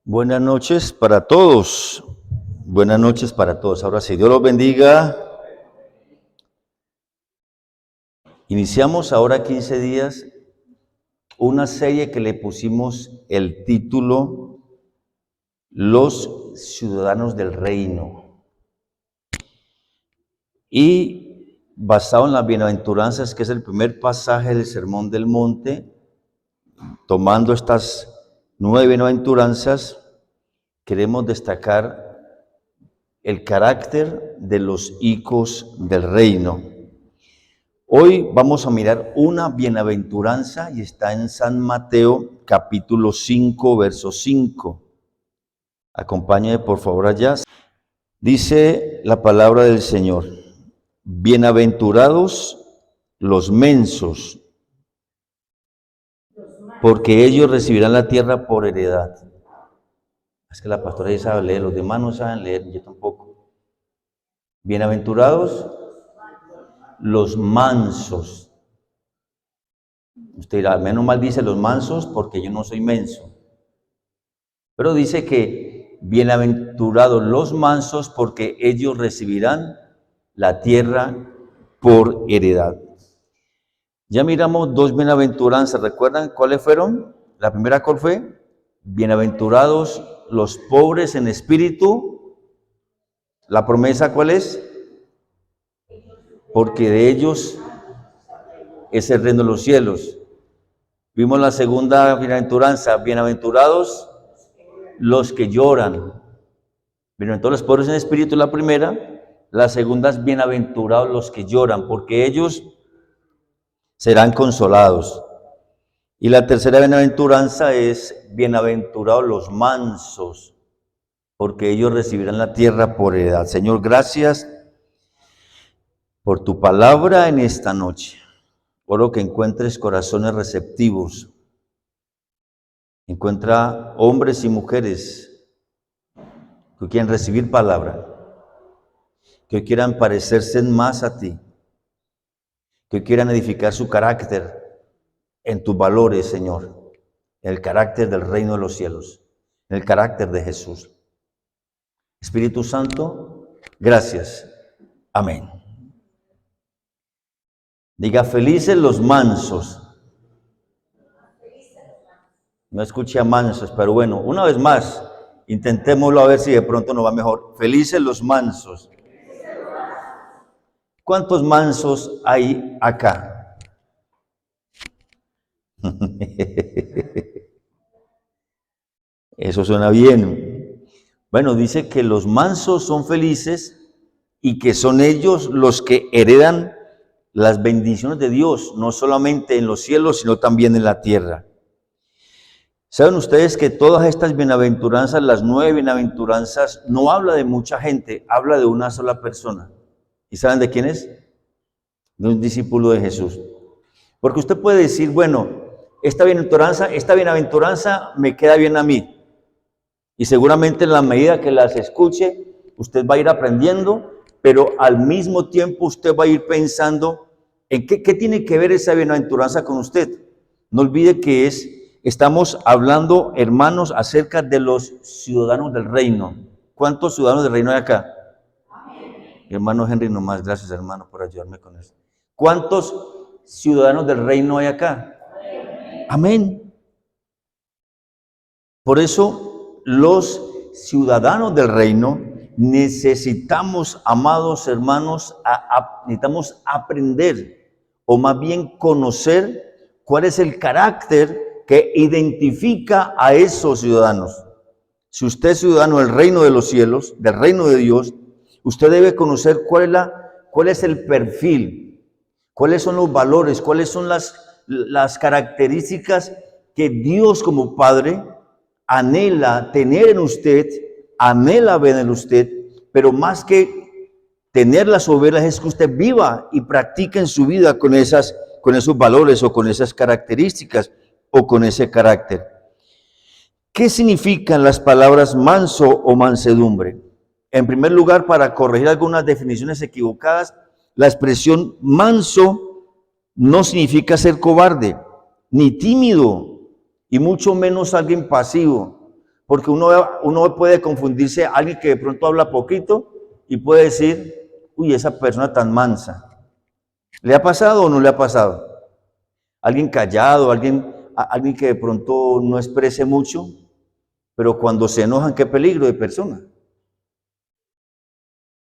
Buenas noches para todos. Buenas noches para todos. Ahora sí, Dios los bendiga. Iniciamos ahora 15 días una serie que le pusimos el título Los Ciudadanos del Reino. Y basado en las bienaventuranzas, que es el primer pasaje del Sermón del Monte, tomando estas 9 bienaventuranzas, queremos destacar el carácter de los hijos del reino. Hoy vamos a mirar una bienaventuranza y está en San Mateo capítulo 5, verso 5. Acompáñame por favor allá. Dice la palabra del Señor: bienaventurados los mensos, porque ellos recibirán la tierra por heredad. Es que la pastora ya sabe leer, los demás no saben leer, yo tampoco. Bienaventurados los mansos. Usted dirá, menos mal dice los mansos porque yo no soy menso. Pero dice que bienaventurados los mansos porque ellos recibirán la tierra por heredad. Ya miramos dos bienaventuranzas, ¿recuerdan cuáles fueron? La primera, ¿cuál fue? Bienaventurados los pobres en espíritu. La promesa, ¿cuál es? Porque de ellos es el reino de los cielos. Vimos la segunda bienaventuranza, bienaventurados los que lloran. Bienaventurados los pobres en espíritu, la primera. La segunda es bienaventurados los que lloran, porque ellos serán consolados. Y la tercera bienaventuranza es bienaventurados los mansos, porque ellos recibirán la tierra por heredad. Señor, gracias por tu palabra en esta noche. Oro que encuentres corazones receptivos. Encuentra hombres y mujeres que quieran recibir palabra, que quieran parecerse más a ti, que quieran edificar su carácter en tus valores, Señor, en el carácter del reino de los cielos, en el carácter de Jesús. Espíritu Santo, gracias. Amén. Diga, felices los mansos. No escuché a mansos, pero bueno, una vez más, intentémoslo a ver si de pronto nos va mejor. Felices los mansos. ¿Cuántos mansos hay acá? Eso suena bien. Bueno, dice que los mansos son felices y que son ellos los que heredan las bendiciones de Dios, no solamente en los cielos, sino también en la tierra. ¿Saben ustedes que todas estas bienaventuranzas, las 9 bienaventuranzas, no habla de mucha gente, habla de una sola persona? ¿Y saben de quién es? De un discípulo de Jesús. Porque usted puede decir, bueno, esta bienaventuranza me queda bien a mí. Y seguramente en la medida que las escuche, usted va a ir aprendiendo, pero al mismo tiempo usted va a ir pensando en qué tiene que ver esa bienaventuranza con usted. No olvide que estamos hablando, hermanos, acerca de los ciudadanos del reino. ¿Cuántos ciudadanos del reino hay acá? Amén. Hermano Henry, nomás, gracias hermano por ayudarme con eso. ¿Cuántos ciudadanos del reino hay acá? Amén. Amén. Por eso, los ciudadanos del reino necesitamos, amados hermanos, necesitamos aprender, o más bien conocer cuál es el carácter que identifica a esos ciudadanos. Si usted es ciudadano del reino de los cielos, del reino de Dios, usted debe conocer cuál es el perfil, cuáles son los valores, cuáles son las características que Dios como Padre anhela tener en usted, anhela ver en usted, pero más que tenerlas sobre él es que usted viva y practique en su vida con esos valores o con esas características o con ese carácter. ¿Qué significan las palabras manso o mansedumbre? En primer lugar, para corregir algunas definiciones equivocadas, la expresión manso no significa ser cobarde, ni tímido, y mucho menos alguien pasivo. Porque uno puede confundirse a alguien que de pronto habla poquito y puede decir, uy, esa persona tan mansa. ¿Le ha pasado o no le ha pasado? Alguien callado, alguien que de pronto no exprese mucho, pero cuando se enojan, qué peligro de persona.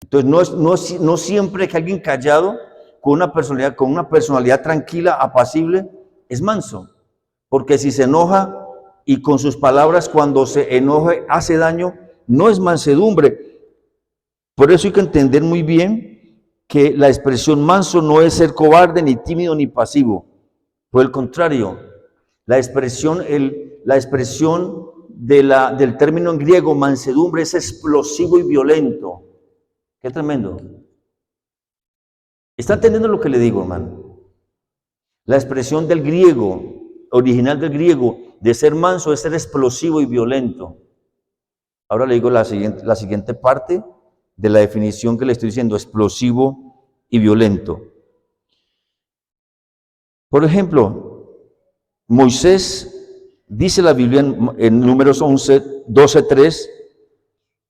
Entonces, no siempre que alguien callado, con una personalidad tranquila, apacible, es manso. Porque si se enoja y con sus palabras, cuando se enoje, hace daño, no es mansedumbre. Por eso hay que entender muy bien que la expresión manso no es ser cobarde, ni tímido, ni pasivo. Por el contrario, la expresión del término en griego mansedumbre es explosivo y violento. Qué tremendo. ¿Está entendiendo lo que le digo, hermano? La expresión del griego, original del griego, de ser manso es ser explosivo y violento. Ahora le digo la siguiente parte de la definición que le estoy diciendo, explosivo y violento. Por ejemplo, Moisés, dice la Biblia en Números 12:3,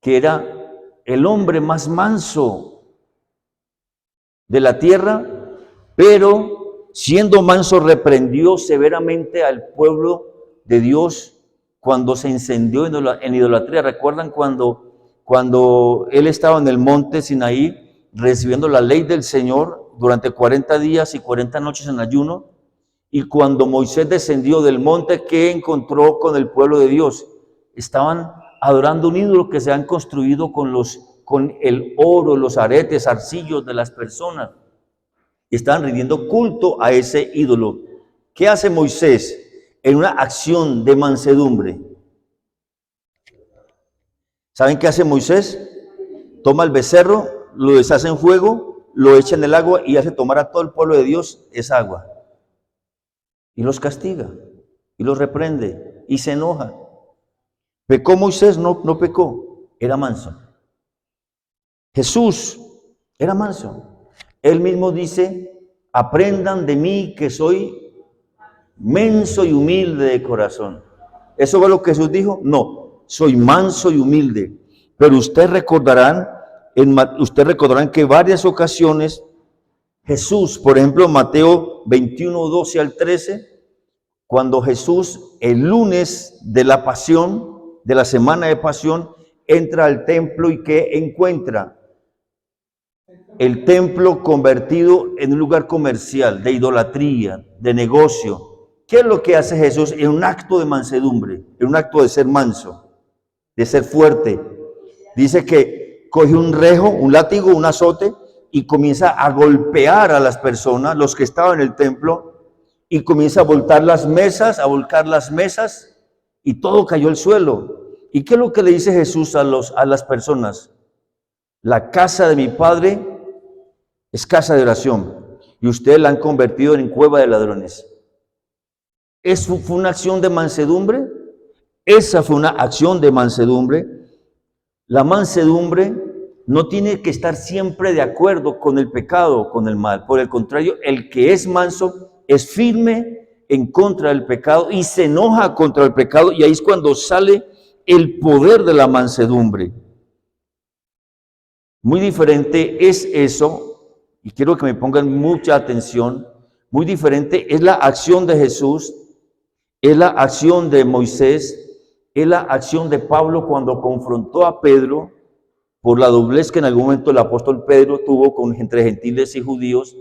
que era el hombre más manso de la tierra, pero siendo manso reprendió severamente al pueblo de Dios cuando se incendió en idolatría. ¿Recuerdan cuando él estaba en el monte Sinaí recibiendo la ley del Señor durante 40 días y 40 noches en ayuno? Y cuando Moisés descendió del monte, ¿qué encontró con el pueblo de Dios? Estaban adorando un ídolo que se han construido con el oro, los aretes, arcillos de las personas. Y estaban rindiendo culto a ese ídolo. ¿Qué hace Moisés en una acción de mansedumbre? ¿Saben qué hace Moisés? Toma el becerro, lo deshace en fuego, lo echa en el agua y hace tomar a todo el pueblo de Dios esa agua. Y los castiga, y los reprende, y se enoja. ¿Pecó Moisés? No, no pecó, era manso. Jesús era manso. Él mismo dice, aprendan de mí que soy menso y humilde de corazón. ¿Eso fue lo que Jesús dijo? No, soy manso y humilde. Pero ustedes recordarán que varias ocasiones Jesús, por ejemplo, Mateo 21, 12 al 13, cuando Jesús, el lunes de la pasión, de la semana de pasión, entra al templo y ¿qué encuentra? El templo convertido en un lugar comercial, de idolatría, de negocio. ¿Qué es lo que hace Jesús en un acto de mansedumbre, en un acto de ser manso, de ser fuerte? Dice que coge un rejo, un látigo, un azote y comienza a golpear a las personas, los que estaban en el templo, y comienza a volcar las mesas y todo cayó al suelo. ¿Y qué es lo que le dice Jesús a las personas? La casa de mi Padre es casa de oración y ustedes la han convertido en cueva de ladrones. ¿Eso fue una acción de mansedumbre? Esa fue una acción de mansedumbre. La mansedumbre no tiene que estar siempre de acuerdo con el pecado o con el mal. Por el contrario, el que es manso es firme en contra del pecado y se enoja contra el pecado, y ahí es cuando sale el poder de la mansedumbre. Muy diferente es eso, y quiero que me pongan mucha atención, muy diferente es la acción de Jesús, es la acción de Moisés, es la acción de Pablo cuando confrontó a Pedro por la doblez que en algún momento el apóstol Pedro tuvo entre gentiles y judíos.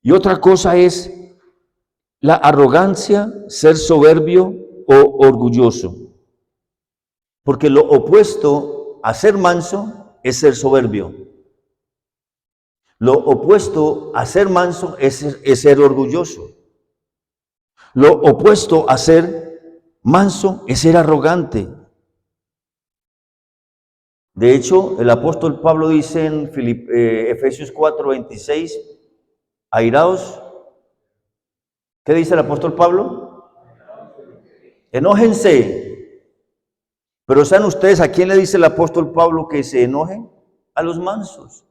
Y otra cosa es la arrogancia, ser soberbio o orgulloso. Porque lo opuesto a ser manso es ser soberbio. Lo opuesto a ser manso es ser orgulloso. Lo opuesto a ser manso es ser arrogante. De hecho, el apóstol Pablo dice en Efesios 4:26, airaos. ¿Qué dice el apóstol Pablo? Enójense. Pero ¿saben ustedes a quién le dice el apóstol Pablo que se enojen? A los mansos.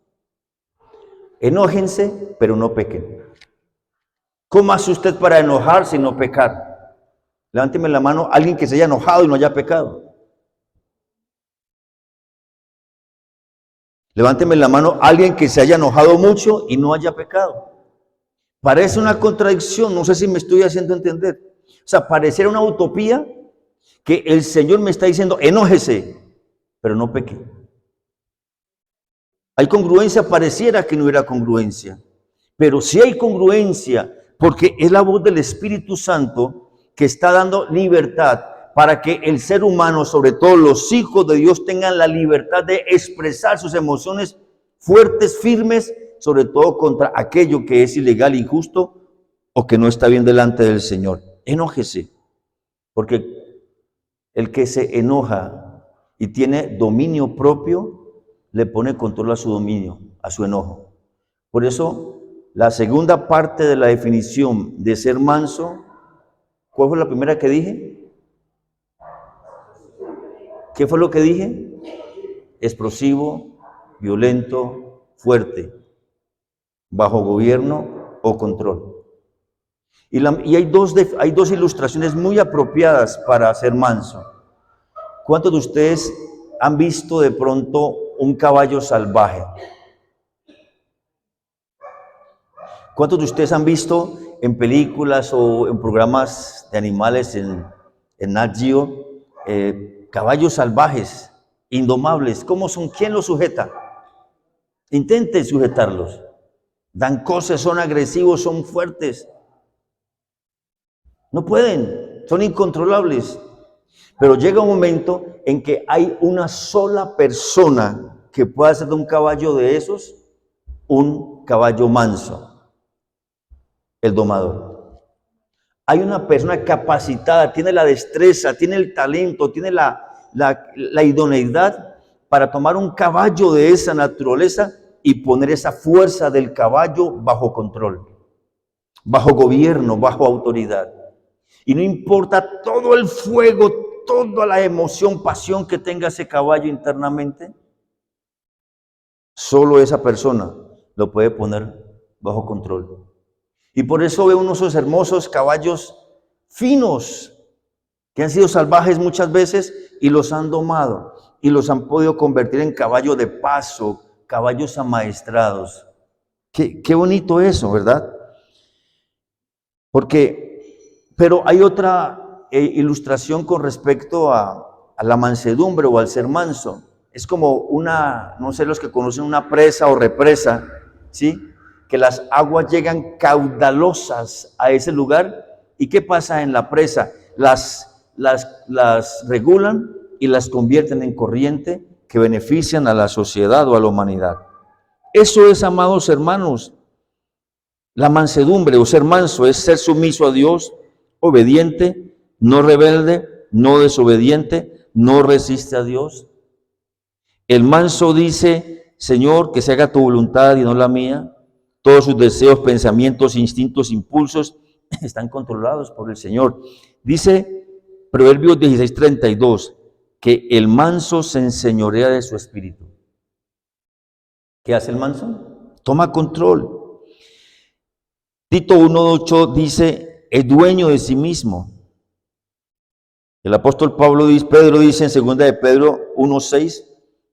Enójense, pero no pequen. ¿Cómo hace usted para enojarse y no pecar? Levánteme la mano alguien que se haya enojado y no haya pecado. Levánteme la mano alguien que se haya enojado mucho y no haya pecado. Parece una contradicción, no sé si me estoy haciendo entender. O sea, pareciera una utopía que el Señor me está diciendo, enójese, pero no peque. Hay congruencia, pareciera que no hubiera congruencia, pero sí hay congruencia, porque es la voz del Espíritu Santo que está dando libertad para que el ser humano, sobre todo los hijos de Dios, tengan la libertad de expresar sus emociones fuertes, firmes, sobre todo contra aquello que es ilegal, injusto o que no está bien delante del Señor. Enójese, porque el que se enoja y tiene dominio propio, le pone control a su dominio, a su enojo. Por eso, la segunda parte de la definición de ser manso, ¿cuál fue la primera que dije? ¿Qué fue lo que dije? Explosivo, violento, fuerte, bajo gobierno o control. Y hay dos ilustraciones muy apropiadas para ser manso. ¿Cuántos de ustedes han visto de pronto un caballo salvaje? ¿Cuántos de ustedes han visto en películas o en programas de animales en Nat Geo caballos salvajes, indomables? ¿Cómo son? ¿Quién los sujeta? Intenten sujetarlos. Dan cosas, son agresivos, son fuertes. No pueden, son incontrolables. Pero llega un momento en que hay una sola persona que puede hacer de un caballo de esos un caballo manso, el domador. Hay una persona capacitada, tiene la destreza, tiene el talento, tiene la idoneidad para tomar un caballo de esa naturaleza y poner esa fuerza del caballo bajo control, bajo gobierno, bajo autoridad. Y no importa todo el fuego, toda la emoción, pasión que tenga ese caballo internamente, solo esa persona lo puede poner bajo control. Y por eso ve uno esos hermosos caballos finos que han sido salvajes muchas veces y los han domado y los han podido convertir en caballos de paso, caballos amaestrados. Qué bonito eso, ¿verdad? Pero hay otra ilustración con respecto a la mansedumbre o al ser manso. Es como una, no sé los que conocen una presa o represa, ¿sí? Que las aguas llegan caudalosas a ese lugar. ¿Y qué pasa en la presa? Las regulan y las convierten en corriente que benefician a la sociedad o a la humanidad. Eso es, amados hermanos, la mansedumbre o ser manso es ser sumiso a Dios, obediente, no rebelde, no desobediente, no resiste a Dios. El manso dice, Señor, que se haga tu voluntad y no la mía. Todos sus deseos, pensamientos, instintos, impulsos están controlados por el Señor. Dice Proverbios 16:32 que el manso se enseñorea de su espíritu. ¿Qué hace el manso? Toma control. Tito 1:8 dice, es dueño de sí mismo. El apóstol Pedro dice en 2 de Pedro 1:6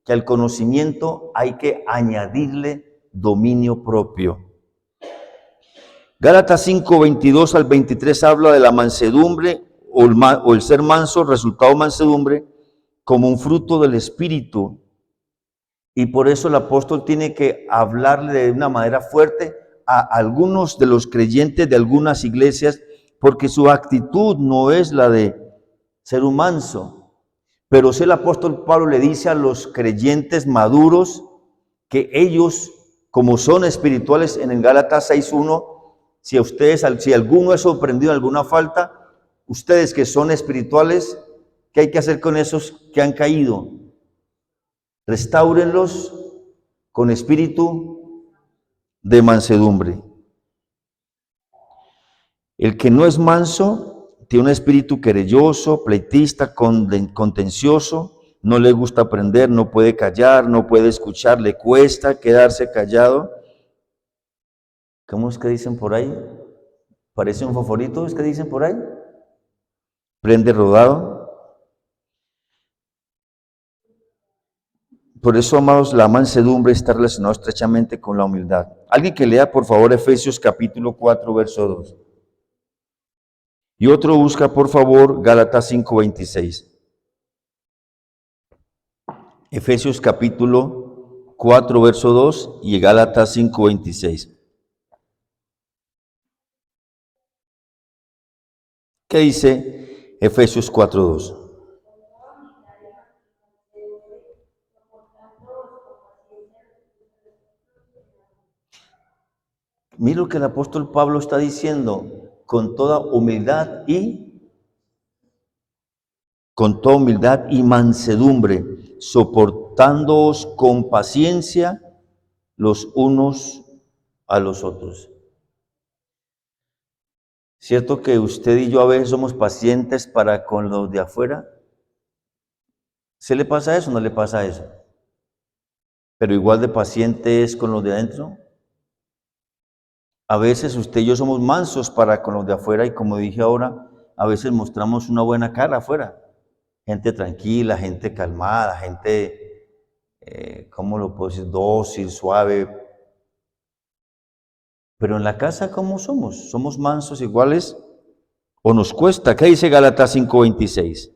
que al conocimiento hay que añadirle dominio propio. Gálatas 5:22 al 23 habla de la mansedumbre o el ser manso, resultado mansedumbre, como un fruto del Espíritu. Y por eso el apóstol tiene que hablarle de una manera fuerte a algunos de los creyentes de algunas iglesias, porque su actitud no es la de ser un manso. Pero si el apóstol Pablo le dice a los creyentes maduros que ellos, como son espirituales, en el Gálatas 6:1, si alguno es sorprendido en alguna falta, ustedes que son espirituales, ¿qué hay que hacer con esos que han caído? Restáurenlos con espíritu de mansedumbre. El que no es manso tiene un espíritu querelloso, pleitista, contencioso, no le gusta aprender, no puede callar, no puede escuchar, le cuesta quedarse callado. ¿Cómo es que dicen por ahí? Parece un fosforito, ¿es que dicen por ahí? Prende rodado. Por eso, amados, la mansedumbre está relacionada estrechamente con la humildad. Alguien que lea, por favor, Efesios capítulo 4, verso 2. Y otro busca, por favor, Gálatas 5:26. Efesios capítulo 4, verso 2 y Gálatas 5:26. ¿Qué dice Efesios 4:2? Mira lo que el apóstol Pablo está diciendo, con toda humildad y mansedumbre, soportándoos con paciencia los unos a los otros. ¿Cierto que usted y yo a veces somos pacientes para con los de afuera? ¿Se le pasa eso o no le pasa eso? Pero igual de paciente es con los de adentro. A veces usted y yo somos mansos para con los de afuera y como dije ahora, a veces mostramos una buena cara afuera. Gente tranquila, gente calmada, gente, ¿cómo lo puedo decir? Dócil, suave. Pero en la casa, ¿cómo somos? ¿Somos mansos iguales o nos cuesta? ¿Qué dice Gálatas 5:26?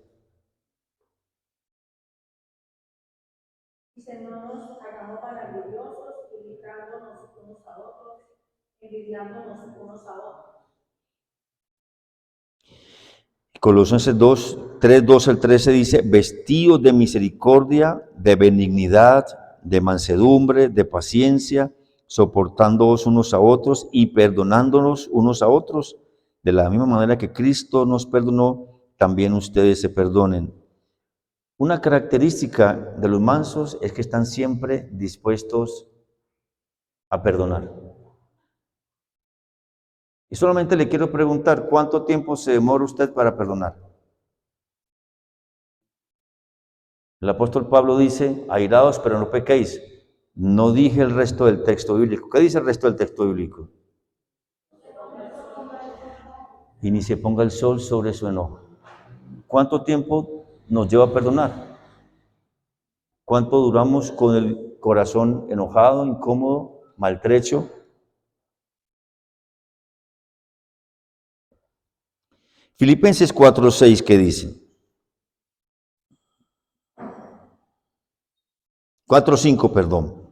Dice, no nos hagamos maravillosos, irritándonos unos a otros, envidiándonos unos a otros. Colosenses 3, 12 al 13 dice, vestidos de misericordia, de benignidad, de mansedumbre, de paciencia, soportándoos unos a otros y perdonándonos unos a otros, de la misma manera que Cristo nos perdonó, también ustedes se perdonen. Una característica de los mansos es que están siempre dispuestos a perdonar. Y solamente le quiero preguntar, ¿cuánto tiempo se demora usted para perdonar? El apóstol Pablo dice, airaos, pero no pequéis. No dije el resto del texto bíblico. ¿Qué dice el resto del texto bíblico? Y ni se ponga el sol sobre su enojo. ¿Cuánto tiempo nos lleva a perdonar? ¿Cuánto duramos con el corazón enojado, incómodo, maltrecho? Filipenses 4:6, ¿qué dice? 4:5, perdón.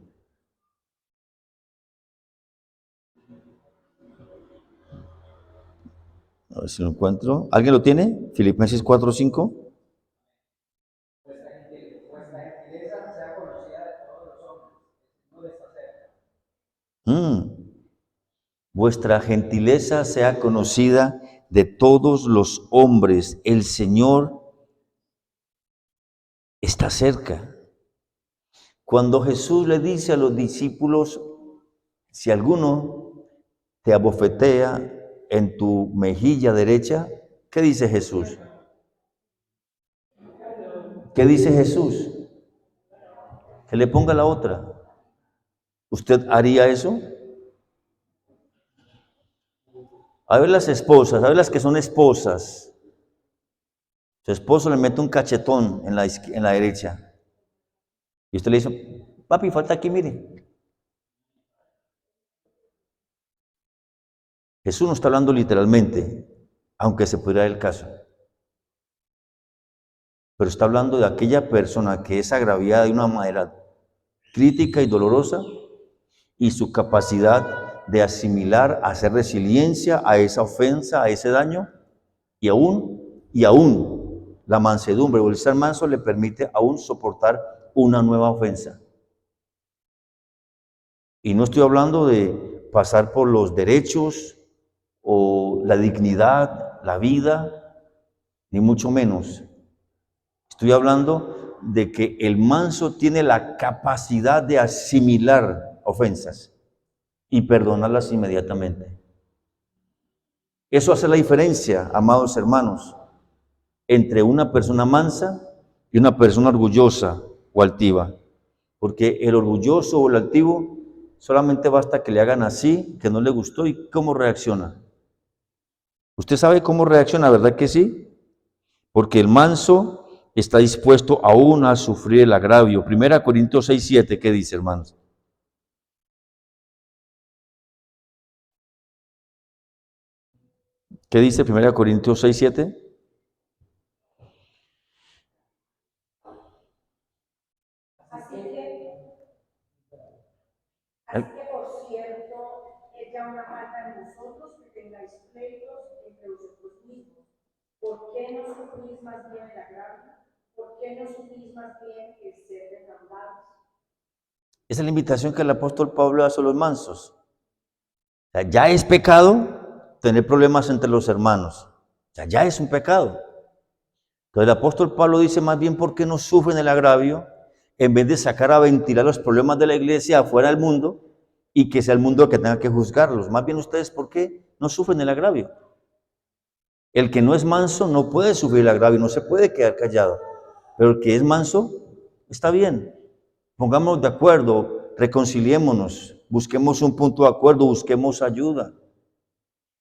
A ver si lo encuentro. ¿Alguien lo tiene? Filipenses 4:5. Vuestra gentileza sea conocida de todos los hombres, no de esta cerca. Vuestra gentileza sea conocida de todos los hombres. El Señor está cerca. Cuando Jesús le dice a los discípulos, si alguno te abofetea en tu mejilla derecha, ¿qué dice Jesús? ¿Qué dice Jesús? Que le ponga la otra. ¿Usted haría eso? A ver las esposas, a ver las que son esposas. Su esposo le mete un cachetón en la derecha. Y usted le dice, papi, falta aquí, mire. Jesús no está hablando literalmente, aunque se pudiera dar el caso. Pero está hablando de aquella persona que es agraviada de una manera crítica y dolorosa y su capacidad de asimilar, hacer resiliencia a esa ofensa, a ese daño, y aún la mansedumbre o el ser manso le permite aún soportar una nueva ofensa. Y no estoy hablando de pasar por los derechos o la dignidad, la vida, ni mucho menos. Estoy hablando de que el manso tiene la capacidad de asimilar ofensas y perdonarlas inmediatamente. Eso hace la diferencia, amados hermanos, entre una persona mansa y una persona orgullosa o altiva. Porque el orgulloso o el altivo solamente basta que le hagan así, que no le gustó y cómo reacciona. Usted sabe cómo reacciona, ¿verdad que sí? Porque el manso está dispuesto aún a sufrir el agravio. 1 Corintios 6, 7, ¿qué dice, hermanos? ¿Qué dice 1 Corintios 6, 7? Así que, por cierto, es ya una falta de vosotros que tengáis pleitos entre vosotros mismos. ¿Por qué no sufrís más bien el agravio? ¿Por qué no sufrís más bien el ser defraudados? Esa es la invitación que el apóstol Pablo hace a los mansos. O sea, ya es pecado tener problemas entre los hermanos. O sea, ya es un pecado. Entonces el apóstol Pablo dice más bien por qué no sufren el agravio, en vez de sacar a ventilar los problemas de la iglesia afuera del mundo y que sea el mundo el que tenga que juzgarlos. Más bien ustedes, ¿por qué no sufren el agravio? El que no es manso no puede sufrir el agravio, no se puede quedar callado. Pero el que es manso está bien. Pongamos de acuerdo, reconciliémonos, busquemos un punto de acuerdo, busquemos ayuda.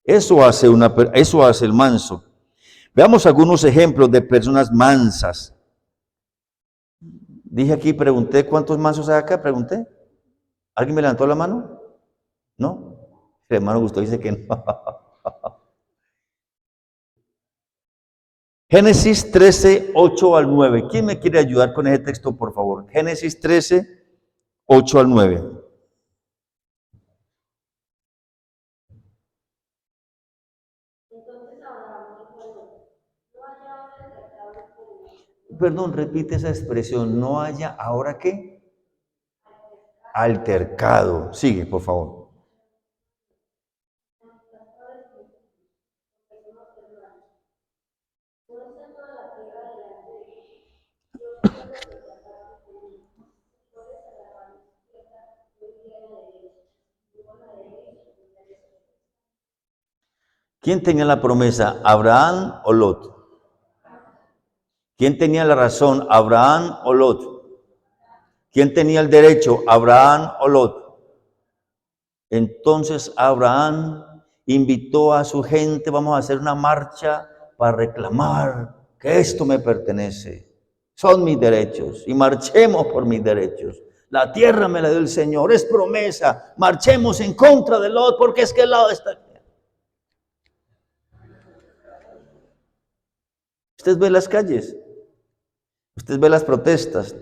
Eso hace el manso. Veamos algunos ejemplos de personas mansas. Dije aquí, pregunté, ¿cuántos mansos hay acá? Pregunté. ¿Alguien me levantó la mano? ¿No? El hermano Gustavo dice que no. Génesis 13, 8 al 9. ¿Quién me quiere ayudar con ese texto, por favor? Génesis 13, 8 al 9. Perdón, repite esa expresión. No haya ahora qué. Altercado. Sigue, por favor. ¿Quién tenía la promesa? ¿Abraham o Lot? ¿Quién tenía la razón? ¿Abraham o Lot? ¿Quién tenía el derecho? ¿Abraham o Lot? Entonces Abraham invitó a su gente, vamos a hacer una marcha para reclamar que esto me pertenece, son mis derechos y marchemos por mis derechos. La tierra me la dio el Señor, es promesa, marchemos en contra de Lot porque es que el lado está... Usted ve las calles, usted ve las protestas,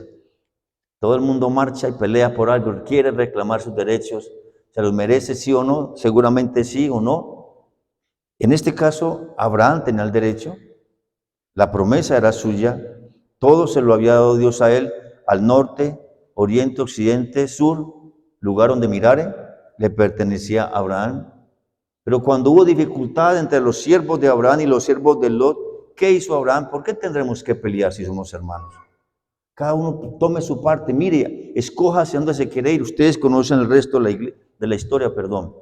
todo el mundo marcha y pelea por algo, quiere reclamar sus derechos, ¿se los merece sí o no? Seguramente sí o no. En este caso, Abraham tenía el derecho, la promesa era suya, todo se lo había dado Dios a él, al norte, oriente, occidente, sur, lugar donde mirare, le pertenecía a Abraham. Pero cuando hubo dificultad entre los siervos de Abraham y los siervos de Lot, ¿qué hizo Abraham? ¿Por qué tendremos que pelear si somos hermanos? Cada uno tome su parte, mire, escoja hacia dónde se quiere ir. Ustedes conocen el resto de la historia, perdón.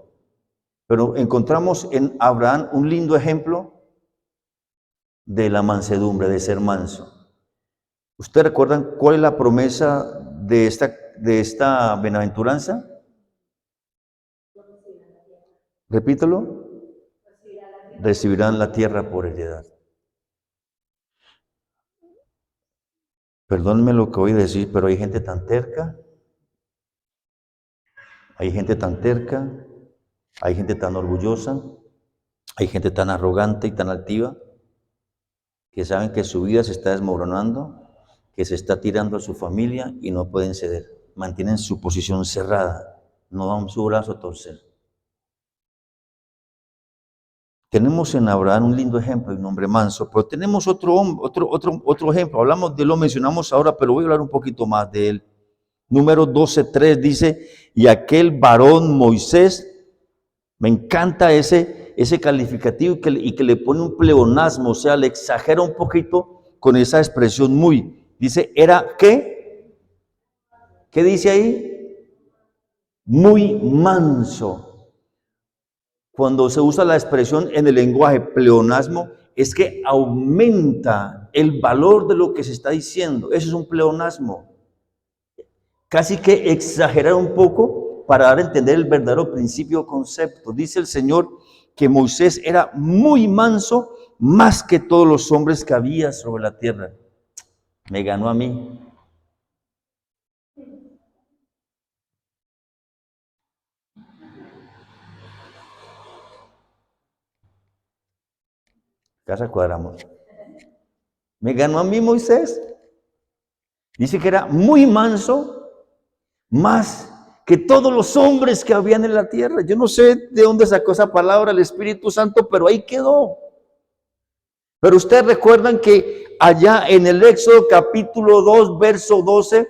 Pero encontramos en Abraham un lindo ejemplo de la mansedumbre, de ser manso. ¿Ustedes recuerdan cuál es la promesa de esta bienaventuranza? Repítelo. Recibirán la tierra por heredad. Perdónenme lo que voy a decir, pero hay gente tan terca, hay gente tan terca, hay gente tan orgullosa, hay gente tan arrogante y tan altiva, que saben que su vida se está desmoronando, que se está tirando a su familia y no pueden ceder. Mantienen su posición cerrada, no dan su brazo a torcer. Tenemos en Abraham un lindo ejemplo, un hombre manso, pero tenemos otro ejemplo. Lo mencionamos ahora, pero voy a hablar un poquito más de él. Número 12:3 dice, y aquel varón Moisés, me encanta ese calificativo y que le pone un pleonasmo, o sea, le exagera un poquito con esa expresión muy. Dice, ¿era qué? ¿Qué dice ahí? Muy manso. Cuando se usa la expresión en el lenguaje pleonasmo, es que aumenta el valor de lo que se está diciendo. Eso es un pleonasmo. Casi que exagerar un poco para dar a entender el verdadero principio o concepto. Dice el Señor que Moisés era muy manso, más que todos los hombres que había sobre la tierra. Me ganó a mí. Casa cuadramos. Me ganó a mí Moisés. Dice que era muy manso, más que todos los hombres que habían en la tierra. Yo no sé de dónde sacó esa palabra el Espíritu Santo, pero ahí quedó. Pero ustedes recuerdan que allá en el Éxodo capítulo 2, verso 12,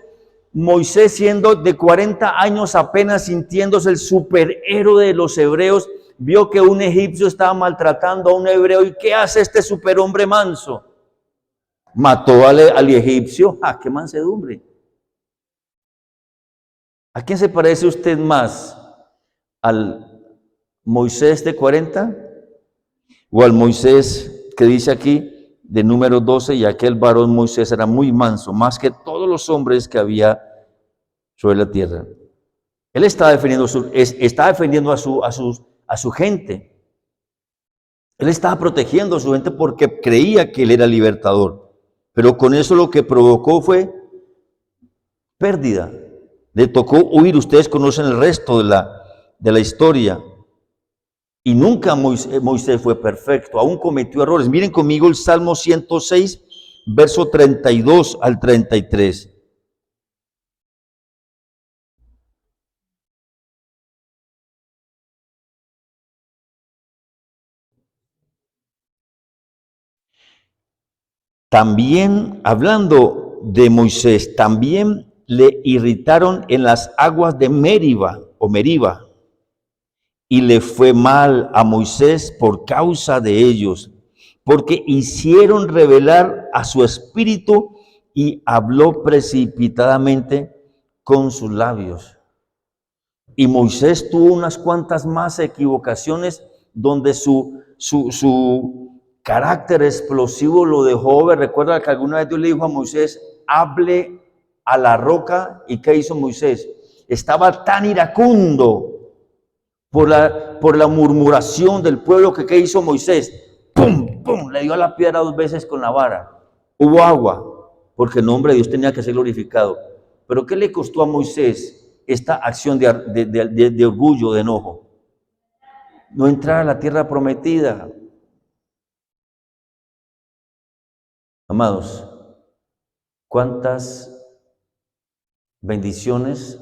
Moisés siendo de 40 años apenas sintiéndose el superhéroe de los hebreos, vio que un egipcio estaba maltratando a un hebreo. ¿Y qué hace este superhombre manso? Mató al egipcio. ¡Ah, qué mansedumbre! ¿A quién se parece usted más? ¿Al Moisés de 40 o al Moisés que dice aquí de número 12? Y aquel varón Moisés era muy manso, más que todos los hombres que había sobre la tierra. Él estaba defendiendo, estaba defendiendo a su gente. Él estaba protegiendo a su gente porque creía que él era libertador. Pero con eso lo que provocó fue pérdida. Le tocó huir. Ustedes conocen el resto de la historia. Y nunca Moisés fue perfecto, aún cometió errores. Miren conmigo el Salmo 106, verso 32 al 33. También, hablando de Moisés, también le irritaron en las aguas de Meriba, y le fue mal a Moisés por causa de ellos, porque hicieron revelar a su espíritu y habló precipitadamente con sus labios. Y Moisés tuvo unas cuantas más equivocaciones donde su carácter explosivo lo dejó ver. Recuerda que alguna vez Dios le dijo a Moisés, hable a la roca. ¿Y qué hizo Moisés? Estaba tan iracundo por la murmuración del pueblo que ¿qué hizo Moisés? ¡Pum! ¡Pum! Le dio a la piedra 2 veces con la vara. Hubo agua, porque el nombre de Dios tenía que ser glorificado. Pero ¿qué le costó a Moisés esta acción de orgullo, de enojo? No entrar a la tierra prometida. Amados, ¿cuántas bendiciones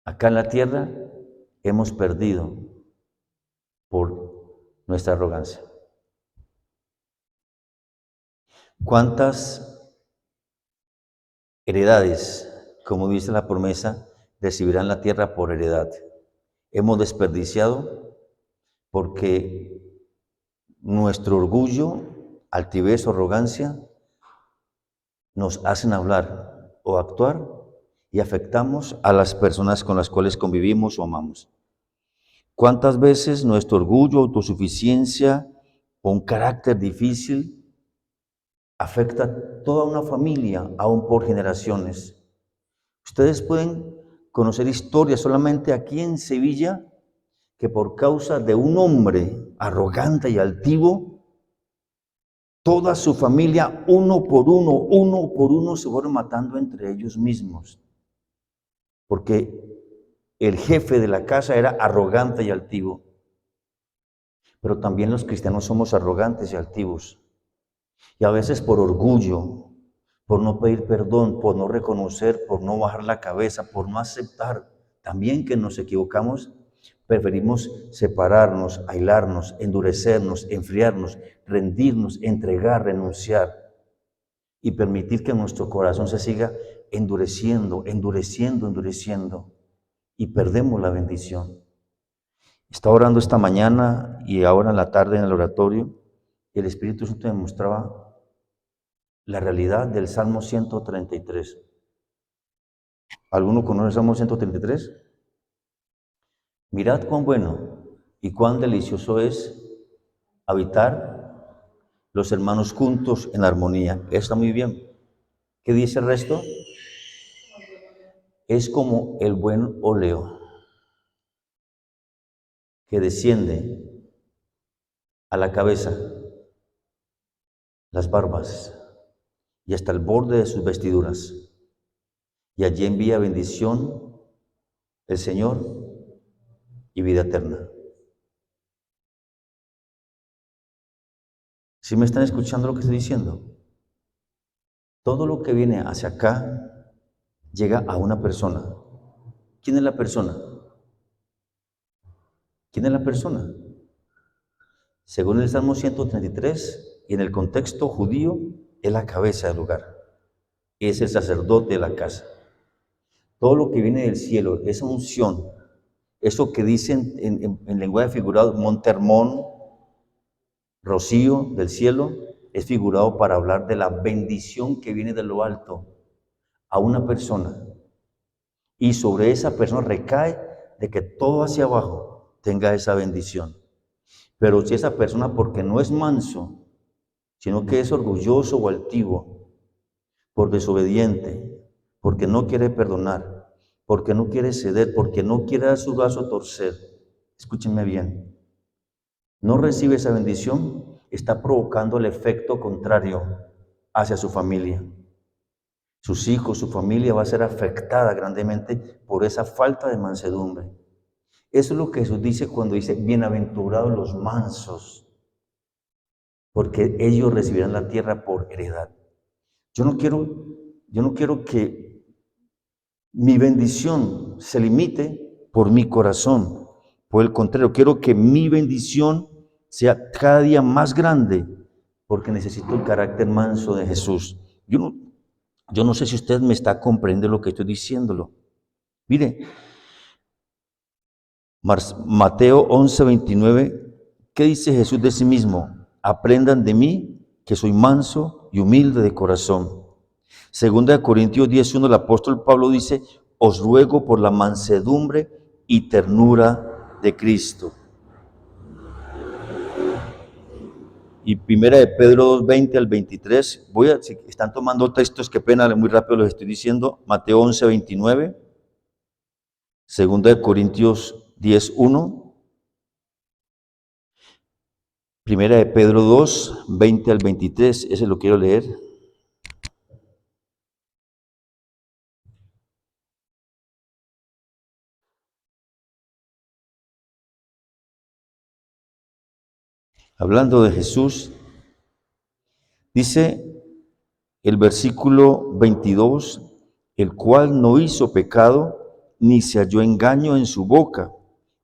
acá en la tierra hemos perdido por nuestra arrogancia? ¿Cuántas heredades, como dice la promesa, recibirán la tierra por heredad? Hemos desperdiciado porque nuestro orgullo, altivez o arrogancia nos hacen hablar o actuar y afectamos a las personas con las cuales convivimos o amamos. ¿Cuántas veces nuestro orgullo, autosuficiencia o un carácter difícil afecta a toda una familia, aún por generaciones? Ustedes pueden conocer historias solamente aquí en Sevilla que por causa de un hombre arrogante y altivo, toda su familia, uno por uno, se fueron matando entre ellos mismos. Porque el jefe de la casa era arrogante y altivo. Pero también los cristianos somos arrogantes y altivos. Y a veces por orgullo, por no pedir perdón, por no reconocer, por no bajar la cabeza, por no aceptar también que nos equivocamos, preferimos separarnos, aislarnos, endurecernos, enfriarnos, rendirnos, entregar, renunciar y permitir que nuestro corazón se siga endureciendo, endureciendo y perdemos la bendición. Estaba orando esta mañana y ahora en la tarde en el oratorio y el Espíritu Santo me mostraba la realidad del Salmo 133. ¿Alguno conoce el Salmo 133? Mirad cuán bueno y cuán delicioso es habitar los hermanos juntos en armonía. Está muy bien. ¿Qué dice el resto? Es como el buen óleo que desciende a la cabeza, las barbas, y hasta el borde de sus vestiduras. Y allí envía bendición el Señor y vida eterna. ¿Sí me están escuchando lo que estoy diciendo? Todo lo que viene hacia acá llega a una persona. ¿Quién es la persona? ¿Quién es la persona? Según el Salmo 133, y en el contexto judío, es la cabeza del hogar. Es el sacerdote de la casa. Todo lo que viene del cielo, esa unción, eso que dicen en lenguaje figurado, Monte Hermón, rocío del cielo, es figurado para hablar de la bendición que viene de lo alto a una persona. Y sobre esa persona recae de que todo hacia abajo tenga esa bendición. Pero si esa persona, porque no es manso, sino que es orgulloso o altivo, por desobediente, porque no quiere perdonar, porque no quiere ceder, porque no quiere dar su brazo a torcer, escúchenme bien, no recibe esa bendición, está provocando el efecto contrario hacia su familia. Sus hijos, su familia va a ser afectada grandemente por esa falta de mansedumbre. Eso es lo que Jesús dice cuando dice, bienaventurados los mansos, porque ellos recibirán la tierra por heredad. Yo no quiero que mi bendición se limite por mi corazón. Por el contrario, quiero que mi bendición sea cada día más grande, porque necesito el carácter manso de Jesús. Yo no sé si usted me está comprendiendo lo que estoy diciéndolo. Mire, Mateo 11:29, ¿qué dice Jesús de sí mismo? Aprendan de mí, que soy manso y humilde de corazón. Segunda de Corintios 10:1, el apóstol Pablo dice, os ruego por la mansedumbre y ternura de Cristo. Y primera de Pedro 2:20 al 23, si están tomando textos, qué pena, muy rápido los estoy diciendo, Mateo 11:29, segunda de Corintios 10:1, primera de Pedro 2:20 al 23, ese lo quiero leer. Hablando de Jesús, dice el versículo 22, el cual no hizo pecado, ni se halló engaño en su boca,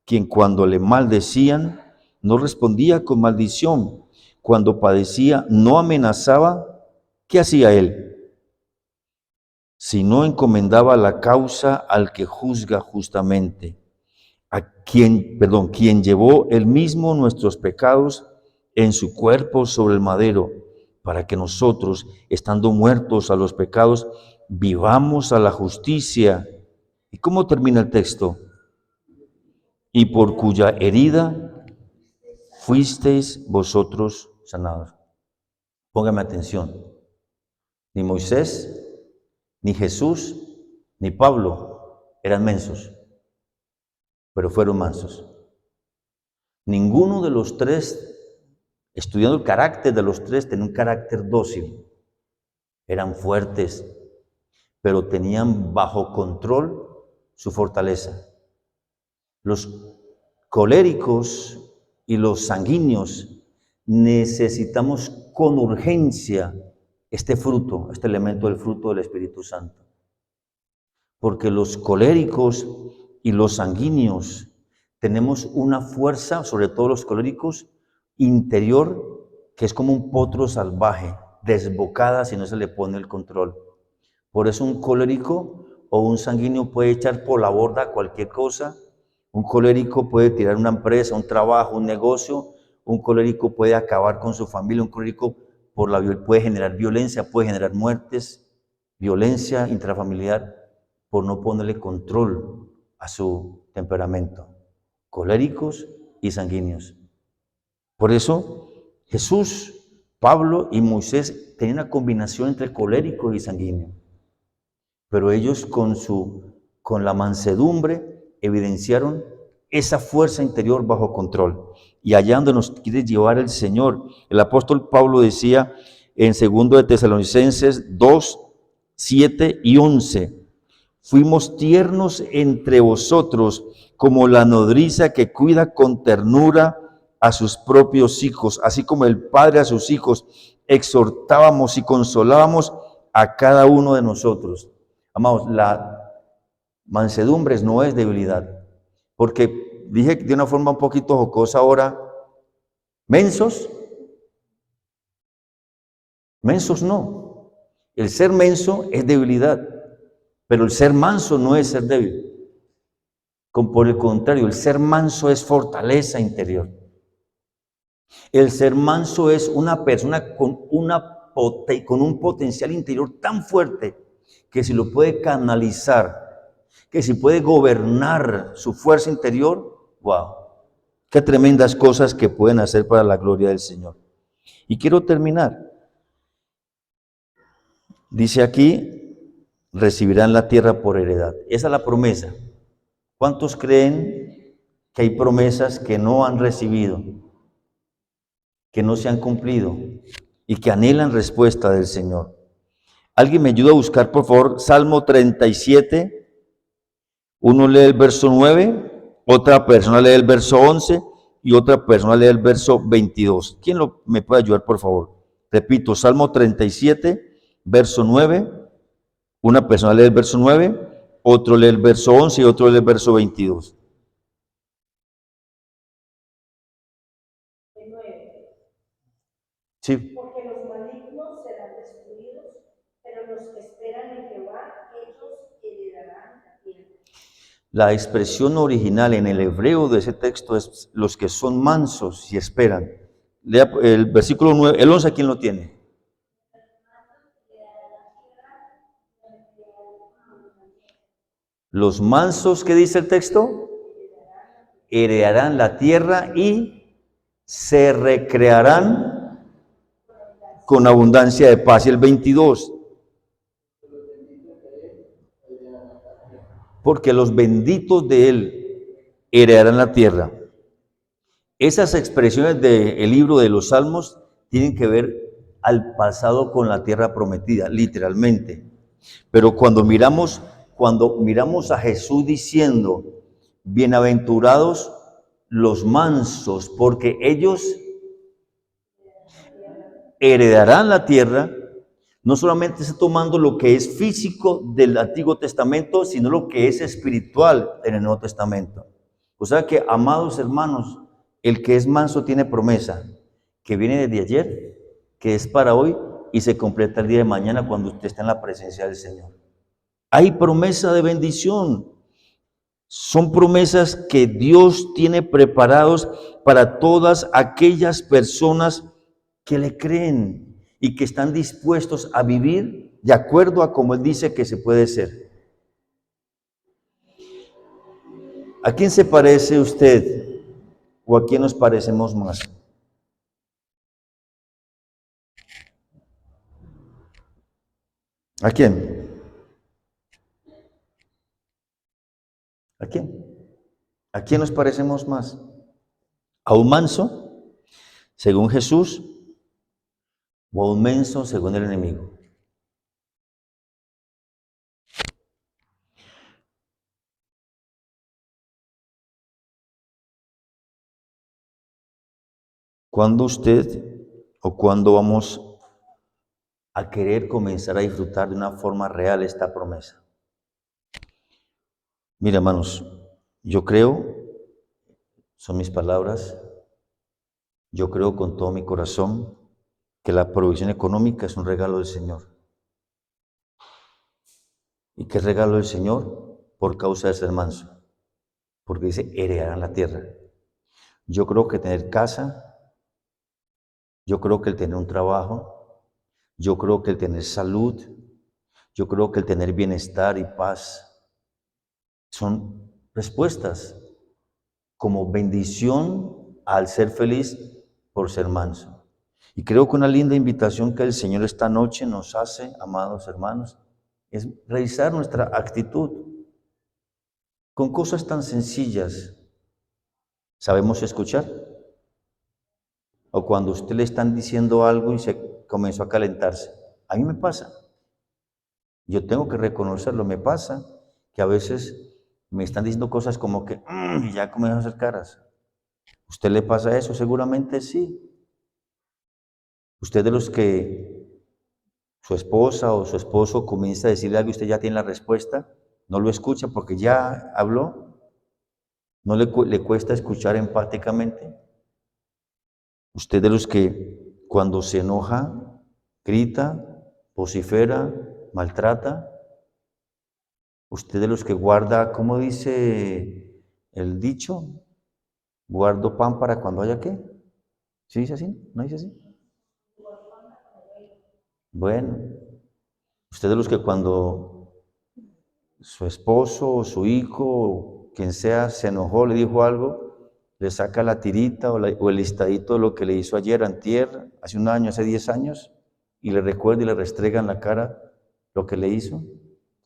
quien cuando le maldecían, no respondía con maldición, cuando padecía, no amenazaba, ¿qué hacía él? Sino encomendaba la causa al que juzga justamente, quien llevó él mismo nuestros pecados en su cuerpo sobre el madero, para que nosotros, estando muertos a los pecados, vivamos a la justicia. ¿Y cómo termina el texto? Y por cuya herida fuisteis vosotros sanados. Póngame atención. Ni Moisés, ni Jesús, ni Pablo eran mensos, pero fueron mansos. Ninguno de los tres, estudiando el carácter de los tres, tenía un carácter dócil. Eran fuertes, pero tenían bajo control su fortaleza. Los coléricos y los sanguíneos necesitamos con urgencia este fruto, este elemento del fruto del Espíritu Santo. Porque los coléricos y los sanguíneos tenemos una fuerza, sobre todo los coléricos, interior, que es como un potro salvaje, desbocada si no se le pone el control. Por eso un colérico o un sanguíneo puede echar por la borda cualquier cosa. Un colérico puede tirar una empresa, un trabajo, un negocio. Un colérico puede acabar con su familia. Un colérico puede generar violencia, puede generar muertes, violencia intrafamiliar, por no ponerle control a su temperamento. Coléricos y sanguíneos. Por eso Jesús, Pablo y Moisés tenían una combinación entre colérico y sanguíneo. Pero ellos con la mansedumbre evidenciaron esa fuerza interior bajo control. Y allá donde nos quiere llevar el Señor, el apóstol Pablo decía en 2 de Tesalonicenses 2, 7 y 11. Fuimos tiernos entre vosotros como la nodriza que cuida con ternura a sus propios hijos, así como el padre a sus hijos, exhortábamos y consolábamos a cada uno de nosotros. Amados, la mansedumbre no es debilidad, porque dije de una forma un poquito jocosa ahora, mensos no. El ser menso es debilidad, pero el ser manso no es ser débil. Por el contrario, el ser manso es fortaleza interior. El ser manso es una persona con un potencial interior tan fuerte que si lo puede canalizar, que si puede gobernar su fuerza interior, wow, qué tremendas cosas que pueden hacer para la gloria del Señor. Y quiero terminar. Dice aquí, recibirán la tierra por heredad. Esa es la promesa. ¿Cuántos creen que hay promesas que no han recibido, que no se han cumplido y que anhelan respuesta del Señor? ¿Alguien me ayuda a buscar, por favor, Salmo 37? Uno lee el verso 9, otra persona lee el verso 11 y otra persona lee el verso 22. ¿Quién me puede ayudar, por favor? Repito, Salmo 37, verso 9. Una persona lee el verso 9, otro lee el verso 11 y otro lee el verso 22. De 9. Sí. Porque los malignos serán destruidos, pero los que esperan en Jehová, ellos heredarán la tierra. La expresión original en el hebreo de ese texto es los que son mansos y esperan. Lea el versículo 9, el 11, ¿quién lo tiene? Los mansos, ¿qué dice el texto? Heredarán la tierra y se recrearán con abundancia de paz. Y el 22, porque los benditos de él heredarán la tierra. Esas expresiones del libro de los Salmos tienen que ver al pasado con la tierra prometida, literalmente. Pero cuando miramos a Jesús diciendo, bienaventurados los mansos, porque ellos heredarán la tierra, no solamente está tomando lo que es físico del Antiguo Testamento, sino lo que es espiritual en el Nuevo Testamento. O sea que, amados hermanos, el que es manso tiene promesa, que viene desde ayer, que es para hoy y se completa el día de mañana cuando usted está en la presencia del Señor. Hay promesa de bendición. Son promesas que Dios tiene preparados para todas aquellas personas que le creen y que están dispuestos a vivir de acuerdo a como Él dice que se puede ser. ¿A quién se parece usted o a quién nos parecemos más? ¿A quién? ¿A quién? ¿A quién nos parecemos más? ¿A un manso, según Jesús, o a un menso, según el enemigo? ¿Cuándo usted o cuándo vamos a querer comenzar a disfrutar de una forma real esta promesa? Mira, hermanos, yo creo, son mis palabras, yo creo con todo mi corazón que la provisión económica es un regalo del Señor. ¿Y qué regalo del Señor? Por causa de ser manso, porque dice, heredarán la tierra. Yo creo que tener casa, yo creo que el tener un trabajo, yo creo que el tener salud, yo creo que el tener bienestar y paz son respuestas como bendición al ser feliz por ser manso. Y creo que una linda invitación que el Señor esta noche nos hace, amados hermanos, es revisar nuestra actitud con cosas tan sencillas. ¿Sabemos escuchar? O cuando a usted le están diciendo algo y se comenzó a calentarse. A mí me pasa. Yo tengo que reconocerlo, me pasa que a veces me están diciendo cosas como que y ya comienzan a hacer caras. ¿Usted le pasa eso? Seguramente sí. Usted de los que su esposa o su esposo comienza a decirle algo y usted ya tiene la respuesta, no lo escucha porque ya habló, no le cuesta escuchar empáticamente. Usted de los que cuando se enoja, grita, vocifera, maltrata. Usted de los que guarda, ¿cómo dice el dicho? Guardo pan para cuando haya qué. ¿Sí dice así? ¿No dice así? Bueno, usted de los que cuando su esposo o su hijo o quien sea se enojó, le dijo algo, le saca la tirita o el listadito de lo que le hizo ayer, antier, hace un año, hace 10 años, y le recuerda y le restrega en la cara lo que le hizo.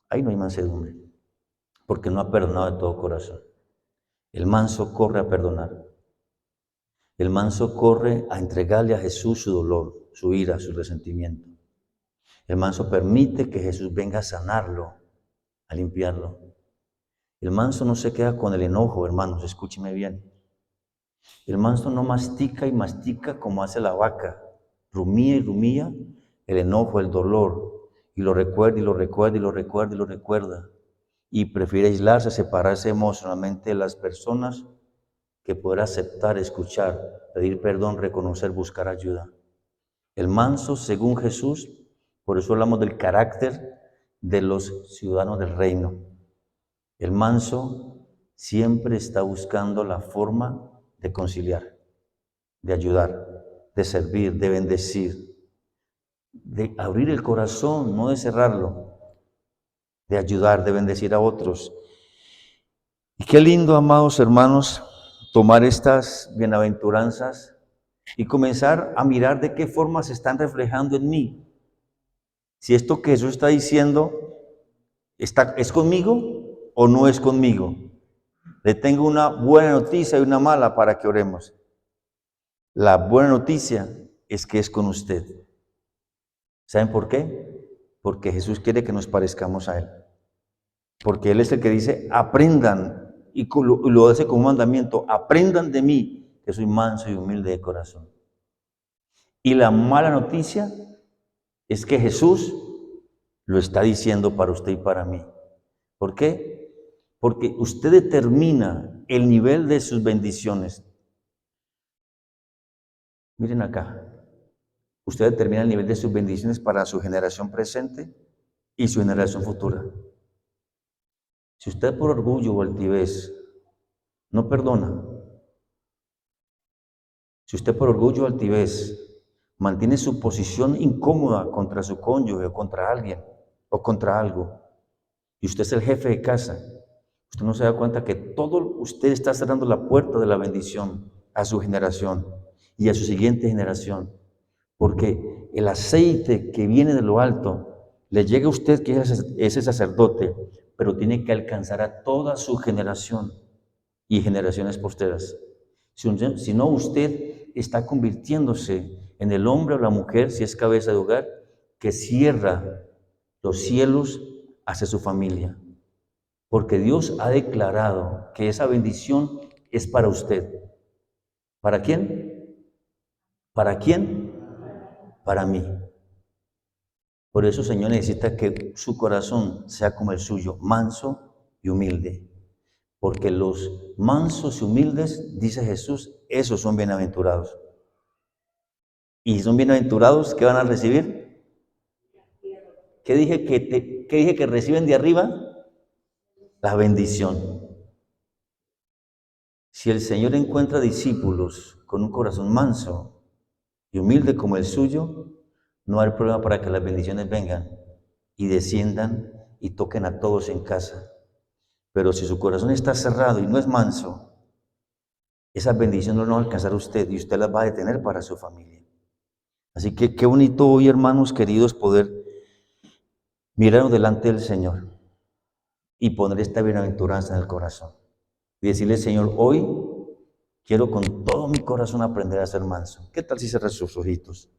Ahí no hay mansedumbre, porque no ha perdonado de todo corazón. El manso corre a perdonar. El manso corre a entregarle a Jesús su dolor, su ira, su resentimiento. El manso permite que Jesús venga a sanarlo, a limpiarlo. El manso no se queda con el enojo, hermanos, escúcheme bien. El manso no mastica y mastica como hace la vaca. Rumía y rumía el enojo, el dolor, y lo recuerda y lo recuerda y lo recuerda y lo recuerda. Y prefiere aislarse, separarse emocionalmente de las personas que poder aceptar, escuchar, pedir perdón, reconocer, buscar ayuda. El manso, según Jesús, por eso hablamos del carácter de los ciudadanos del reino. El manso siempre está buscando la forma de conciliar, de ayudar, de servir, de bendecir, de abrir el corazón, no de cerrarlo, de ayudar, de bendecir a otros. Y qué lindo, amados hermanos, tomar estas bienaventuranzas y comenzar a mirar de qué forma se están reflejando en mí. Si esto que Jesús está diciendo es conmigo o no es conmigo. Le tengo una buena noticia y una mala para que oremos. La buena noticia es que es con usted. ¿Saben por qué? Porque Jesús quiere que nos parezcamos a Él. Porque Él es el que dice, aprendan, y lo hace como un mandamiento, aprendan de mí, que soy manso y humilde de corazón. Y la mala noticia es que Jesús lo está diciendo para usted y para mí. ¿Por qué? Porque usted determina el nivel de sus bendiciones. Miren acá, usted determina el nivel de sus bendiciones para su generación presente y su generación futura. Si usted por orgullo o altivez no perdona, si usted por orgullo o altivez mantiene su posición incómoda contra su cónyuge o contra alguien o contra algo, y usted es el jefe de casa, usted no se da cuenta que todo usted está cerrando la puerta de la bendición a su generación y a su siguiente generación, porque el aceite que viene de lo alto le llega a usted que es ese sacerdote, pero tiene que alcanzar a toda su generación y generaciones posteras. Si no, usted está convirtiéndose en el hombre o la mujer, si es cabeza de hogar, que cierra los cielos hacia su familia. Porque Dios ha declarado que esa bendición es para usted. ¿Para quién? ¿Para quién? Para mí. Por eso, Señor, necesita que su corazón sea como el suyo, manso y humilde. Porque los mansos y humildes, dice Jesús, esos son bienaventurados. ¿Y son bienaventurados? ¿Qué van a recibir? ¿Qué dije que reciben de arriba? La bendición. Si el Señor encuentra discípulos con un corazón manso y humilde como el suyo, no hay problema para que las bendiciones vengan y desciendan y toquen a todos en casa. Pero si su corazón está cerrado y no es manso, esas bendiciones no van a alcanzar a usted y usted las va a detener para su familia. Así que qué bonito hoy, hermanos queridos, poder mirarnos delante del Señor y poner esta bienaventuranza en el corazón. Y decirle, Señor, hoy quiero con todo mi corazón aprender a ser manso. ¿Qué tal si cerras sus ojitos?